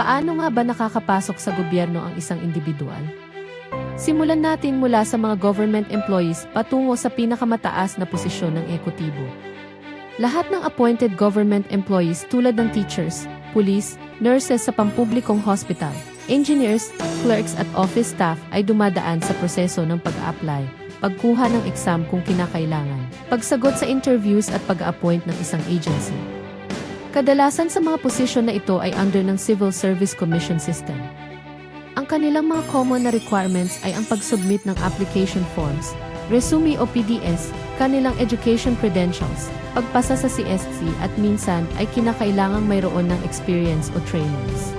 Paano nga ba nakakapasok sa gobyerno ang isang individual? Simulan natin mula sa mga government employees patungo sa pinakamataas na posisyon ng ekotibo. Lahat ng appointed government employees tulad ng teachers, police, nurses sa pampublikong hospital, engineers, clerks at office staff ay dumadaan sa proseso ng pag-a-apply, pagkuha ng exam kung kinakailangan, pagsagot sa interviews at pag-a-appoint ng isang agency. Kadalasan sa mga posisyon na ito ay under ng Civil Service Commission system. Ang kanilang mga common na requirements ay ang pag-submit ng application forms, resume o PDS, kanilang education credentials, pagpasa sa CSC at minsan ay kinakailangang mayroon ng experience o trainings.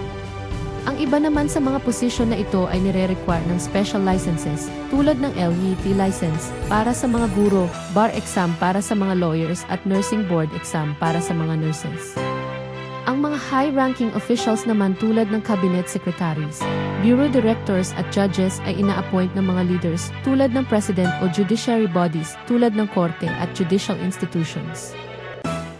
Ang iba naman sa mga posisyon na ito ay nire-require ng special licenses tulad ng LET license para sa mga guro, bar exam para sa mga lawyers at nursing board exam para sa mga nurses. Ang mga high-ranking officials naman tulad ng cabinet secretaries, bureau directors at judges ay ina-appoint ng mga leaders tulad ng president o judiciary bodies tulad ng korte at judicial institutions.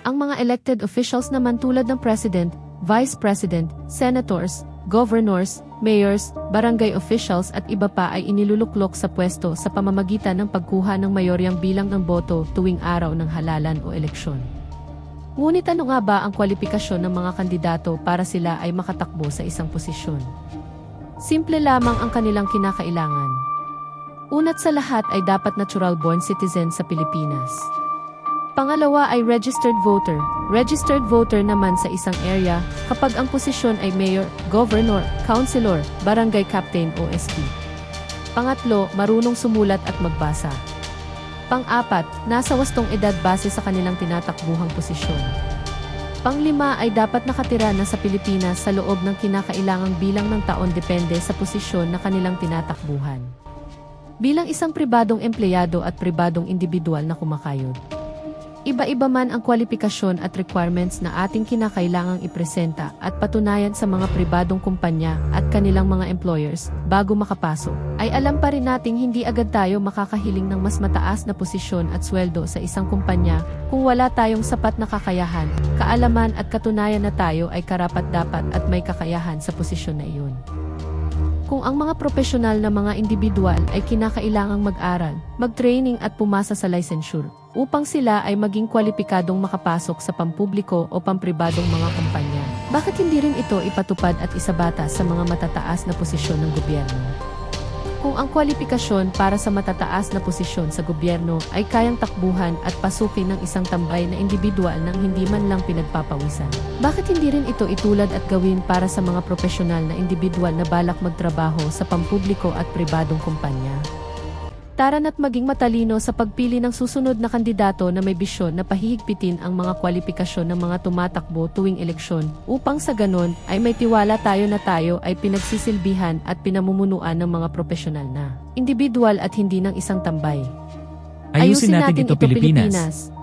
Ang mga elected officials naman tulad ng president, vice president, senators, governors, mayors, barangay officials at iba pa ay iniluluklok sa pwesto sa pamamagitan ng pagkuha ng mayoryang bilang ng boto tuwing araw ng halalan o eleksyon. Ngunit ano nga ba ang kwalifikasyon ng mga kandidato para sila ay makatakbo sa isang posisyon? Simple lamang ang kanilang kinakailangan. Unat sa lahat ay dapat natural-born citizen sa Pilipinas. Pangalawa ay registered voter. Registered voter naman sa isang area kapag ang posisyon ay mayor, governor, councilor, barangay captain o SP. Pangatlo, marunong sumulat at magbasa. Pang-apat, nasa wastong edad base sa kanilang tinatakbuhang posisyon. Panglima ay dapat nakatira na sa Pilipinas sa loob ng kinakailangang bilang ng taon depende sa posisyon na kanilang tinatakbuhan. Bilang isang pribadong empleyado at pribadong individual na kumakayod. Iba-iba man ang kwalifikasyon at requirements na ating kinakailangang ipresenta at patunayan sa mga pribadong kumpanya at kanilang mga employers bago makapasok, ay alam pa rin nating hindi agad tayo makakahiling ng mas mataas na posisyon at sweldo sa isang kumpanya kung wala tayong sapat na kakayahan, kaalaman at katunayan na tayo ay karapat-dapat at may kakayahan sa posisyon na iyon. Kung ang mga profesional na mga individual ay kinakailangang mag-aral, mag-training at pumasa sa licensure, upang sila ay maging kwalipikadong makapasok sa pampubliko o pampribadong mga kumpanya. Bakit hindi rin ito ipatupad at isabata sa mga matataas na posisyon ng gobyerno? Kung ang kwalifikasyon para sa matataas na posisyon sa gobyerno ay kayang takbuhan at pasukin ng isang tambay na individual nang hindi man lang pinagpapawisan, bakit hindi rin ito itulad at gawin para sa mga profesional na individual na balak magtrabaho sa pampubliko at pribadong kumpanya? Tara na't maging matalino sa pagpili ng susunod na kandidato na may bisyon na pahihigpitin ang mga kwalifikasyon ng mga tumatakbo tuwing eleksyon upang sa ganon ay may tiwala tayo na tayo ay pinagsisilbihan at pinamumunuan ng mga profesional na individual at hindi ng isang tambay. Ayusin natin ito, Pilipinas.